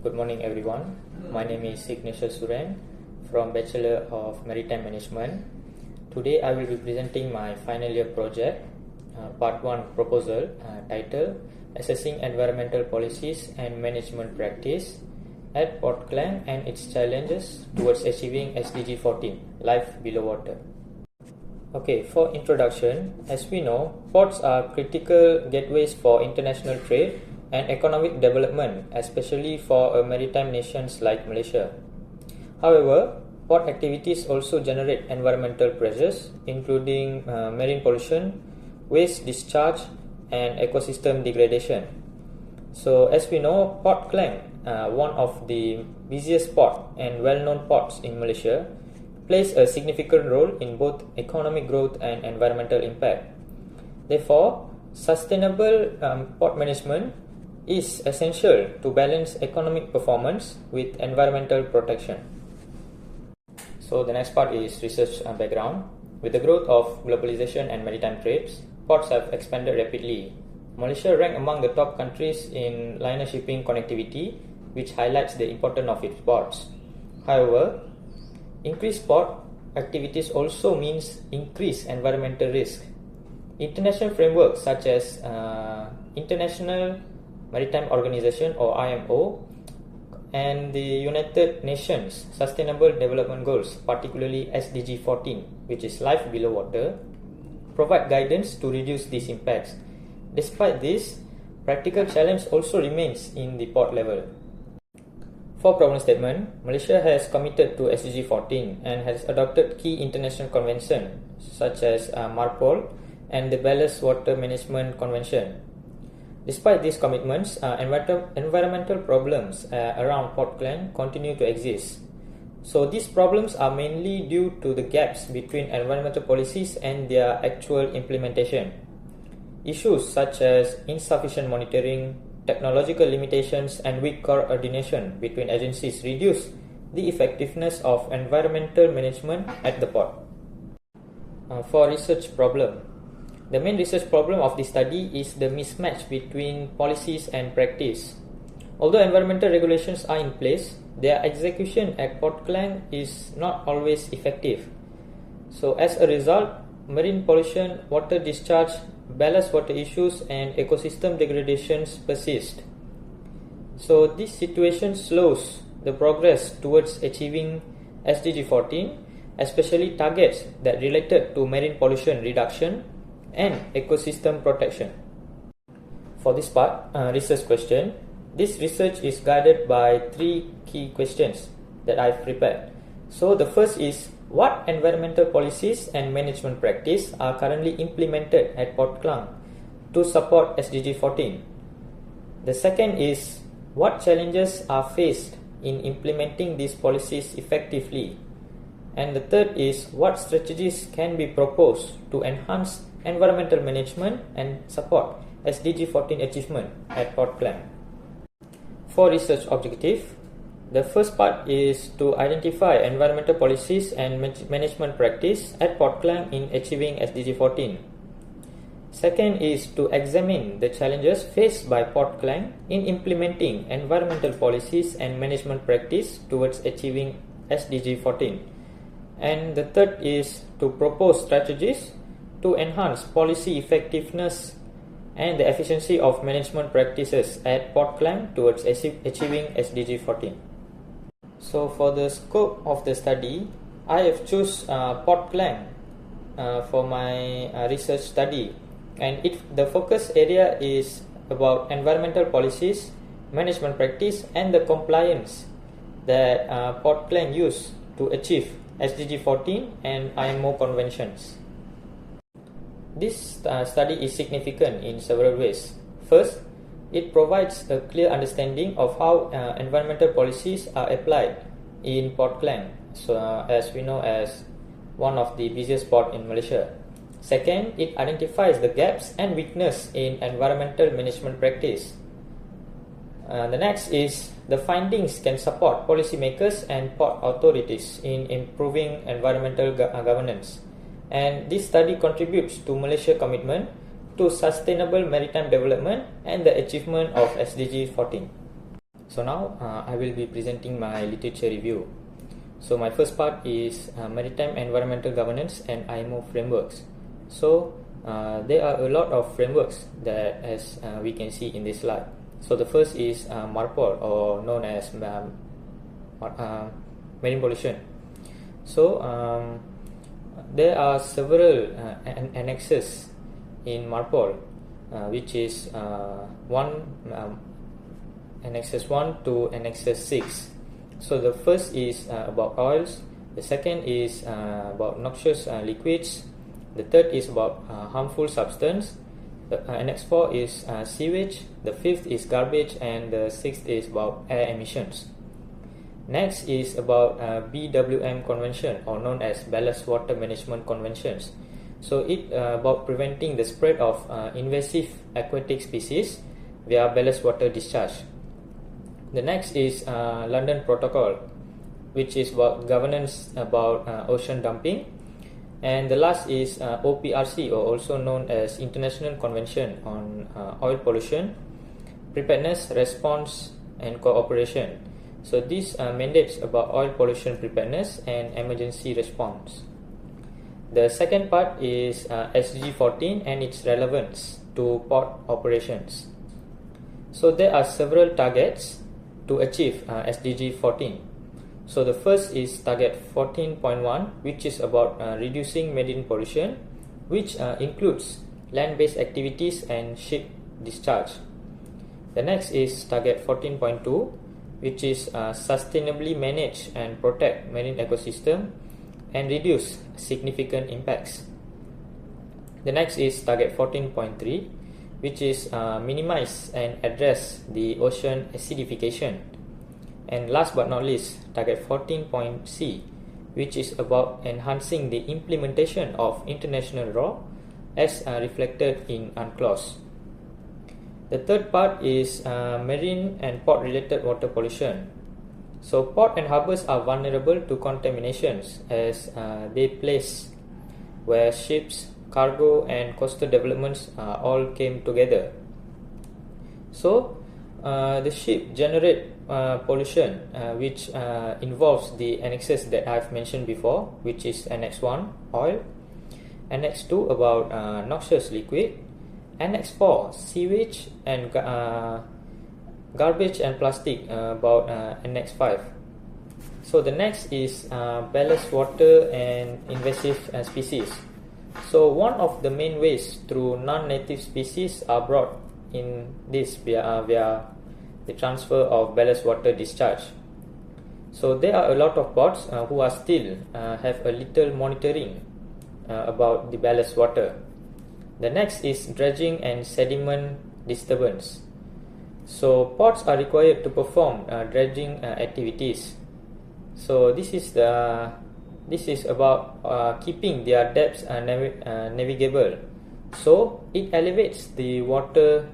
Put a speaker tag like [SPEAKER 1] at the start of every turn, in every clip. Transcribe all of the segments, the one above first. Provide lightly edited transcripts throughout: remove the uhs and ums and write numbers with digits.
[SPEAKER 1] Good morning everyone. My name is Ignatius Suren from Bachelor of Maritime Management. Today I will be presenting my final year project, Part 1 proposal titled Assessing Environmental Policies and Management Practice at Port Klang and its Challenges Towards Achieving SDG 14, Life Below Water. Okay, for introduction, as we know, ports are critical gateways for international trade and economic development, especially for maritime nations like Malaysia. However, port activities also generate environmental pressures, including marine pollution, waste discharge, and ecosystem degradation. So, as we know, Port Klang, one of the busiest port and well-known ports in Malaysia, plays a significant role in both economic growth and environmental impact. Therefore, sustainable port management is essential to balance economic performance with environmental protection. So the next part is research background. With the growth of globalization and maritime trades, ports have expanded rapidly. Malaysia ranked among the top countries in liner shipping connectivity, which highlights the importance of its ports. However, increased port activities also means increased environmental risk. International frameworks such as International Maritime Organization or IMO and the United Nations Sustainable Development Goals, particularly SDG 14, which is Life Below Water, provide guidance to reduce these impacts. Despite this, practical challenge also remains in the port level. For problem statement, Malaysia has committed to SDG 14 and has adopted key international conventions such as MARPOL and the Ballast Water Management Convention. Despite these commitments, environmental problems around Port Klang continue to exist. So these problems are mainly due to the gaps between environmental policies and their actual implementation. Issues such as insufficient monitoring, technological limitations, and weak coordination between agencies reduce the effectiveness of environmental management at the port. For research problem, the main research problem of this study is the mismatch between policies and practice. Although environmental regulations are in place, their execution at Port Klang is not always effective. So as a result, marine pollution, water discharge, ballast water issues, and ecosystem degradations persist. So this situation slows the progress towards achieving SDG 14, especially targets that related to marine pollution reduction and ecosystem protection. For this part, research question, this research is guided by three key questions that I've prepared. So the first is, what environmental policies and management practice are currently implemented at Port Klang to support SDG 14? The second is, what challenges are faced in implementing these policies effectively? And the third is, what strategies can be proposed to enhance environmental management and support SDG 14 achievement at Port Klang? For research objective, the first part is to identify environmental policies and management practice at Port Klang in achieving SDG 14. Second is to examine the challenges faced by Port Klang in implementing environmental policies and management practice towards achieving SDG 14. And the third is to propose strategies to enhance policy effectiveness and the efficiency of management practices at Port Klang towards achieving SDG 14. So for the scope of the study, I have choose Port Klang for my research study, and the focus area is about environmental policies, management practice, and the compliance that Port Klang use to achieve SDG 14 and IMO conventions. This study is significant in several ways. First, it provides a clear understanding of how environmental policies are applied in Port Klang, so as we know as one of the busiest ports in Malaysia. Second, it identifies the gaps and weakness in environmental management practice. The next is, the findings can support policymakers and port authorities in improving environmental governance. And this study contributes to Malaysia's commitment to sustainable maritime development and the achievement of SDG 14. So now I will be presenting my literature review. So my first part is Maritime Environmental Governance and IMO frameworks. So there are a lot of frameworks that as we can see in this slide. So the first is MARPOL, or known as marine pollution. So there are several annexes in MARPOL, which is annexes 1 to annexes 6. So the first is about oils, the second is about noxious liquids, the third is about harmful substance, the annex 4 is sewage, the fifth is garbage, and the sixth is about air emissions. Next is about BWM convention, or known as ballast water management conventions. So it about preventing the spread of invasive aquatic species via ballast water discharge. The next is London Protocol, which is about governance about ocean dumping. And the last is OPRC, or also known as International Convention on Oil Pollution, Preparedness, Response and Cooperation. So these mandates about oil pollution preparedness and emergency response. The second part is SDG 14 and its relevance to port operations. So there are several targets to achieve SDG 14. So the first is target 14.1, which is about reducing marine pollution, which includes land-based activities and ship discharge. The next is target 14.2, which is sustainably manage and protect marine ecosystem and reduce significant impacts. The next is target 14.3, which is minimize and address the ocean acidification. And last but not least, target 14.C, which is about enhancing the implementation of international law as reflected in UNCLOS. The third part is marine and port related water pollution. So port and harbors are vulnerable to contaminations as they place where ships, cargo and coastal developments all came together. So the ship generate pollution which involves the annexes that I've mentioned before, which is Annex 1, oil, Annex 2 about noxious liquid, Annex 4, sewage and garbage and plastic about Annex 5. So the next is ballast water and invasive species. So one of the main ways through non-native species are brought in this via the transfer of ballast water discharge. So there are a lot of ports who are still have a little monitoring about the ballast water. The next is dredging and sediment disturbance. So ports are required to perform dredging activities. So this is about keeping their depths navigable. So it elevates the water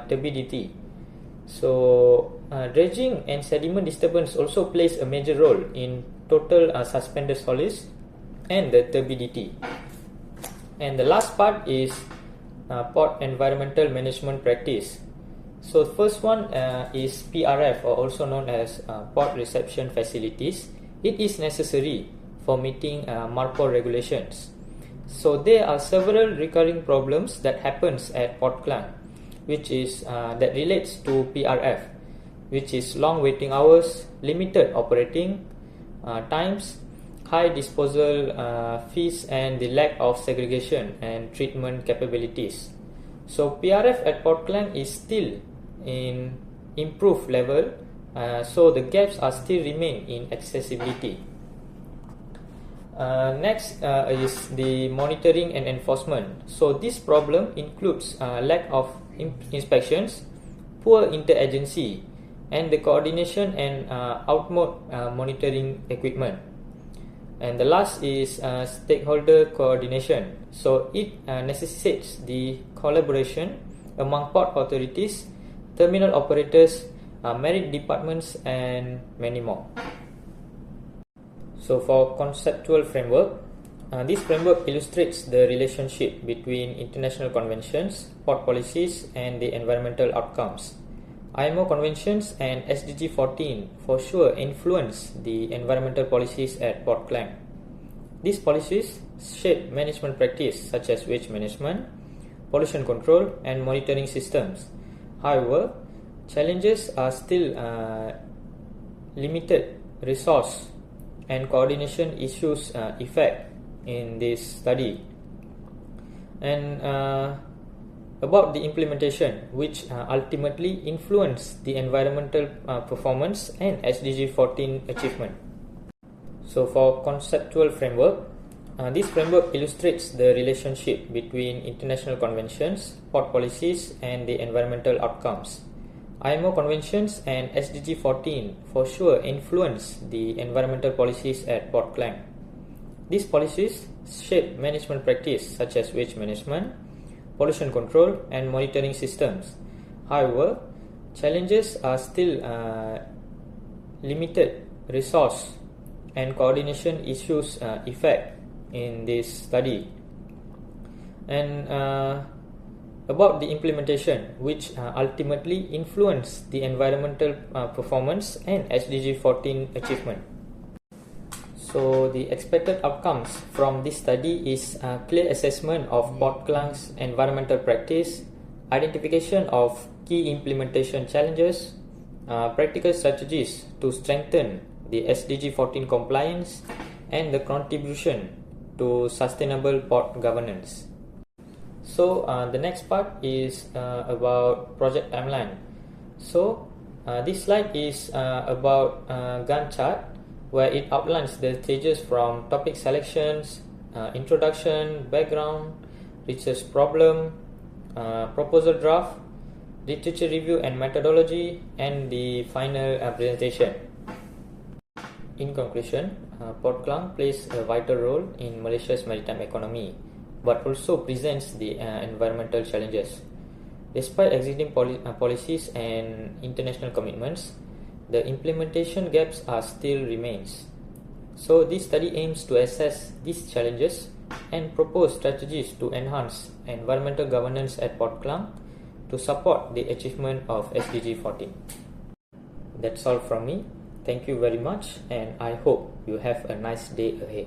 [SPEAKER 1] turbidity. So dredging and sediment disturbance also plays a major role in total suspended solids and the turbidity. And the last part is port environmental management practice. So the first one is PRF, or also known as port reception facilities. It is necessary for meeting MARPOL regulations. So there are several recurring problems that happens at Port Klang, which is that relates to PRF, which is long waiting hours, limited operating times, high disposal fees, and the lack of segregation and treatment capabilities. So PRF at Port Klang is still in improved level, so the gaps are still remain in accessibility. Next is the monitoring and enforcement. So this problem includes lack of inspections, poor interagency, and the coordination and outmode monitoring equipment. And the last is stakeholder coordination. So it necessitates the collaboration among port authorities, terminal operators, merit departments, and many more. So for conceptual framework, this framework illustrates the relationship between international conventions, port policies, and the environmental outcomes. IMO conventions and SDG 14 for sure influence the environmental policies at Port Klang. These policies shape management practice such as waste management, pollution control, and monitoring systems. However, challenges are still limited resource and coordination issues effect in this study. And about the implementation, which ultimately influence the environmental performance and SDG 14 achievement. So for conceptual framework, this framework illustrates the relationship between international conventions, port policies, and the environmental outcomes. IMO conventions and SDG 14 for sure influence the environmental policies at Port Klang. These policies shape management practice such as waste management, pollution control, and monitoring systems. However, challenges are still limited resource and coordination issues effect in this study. And about the implementation, which ultimately influence the environmental performance and SDG 14 achievement. So the expected outcomes from this study is clear assessment of Port Klang's environmental practice, identification of key implementation challenges, practical strategies to strengthen the SDG 14 compliance, and the contribution to sustainable port governance. So the next part is about project timeline. So this slide is about Gantt chart, where it outlines the stages from topic selections, introduction, background, research problem, proposal draft, literature review and methodology, and the final presentation. In conclusion, Port Klang plays a vital role in Malaysia's maritime economy, but also presents the environmental challenges. Despite existing policies and international commitments, the implementation gaps are still remains. So this study aims to assess these challenges and propose strategies to enhance environmental governance at Port Klang to support the achievement of SDG 14. That's all from me. Thank you very much, and I hope you have a nice day ahead.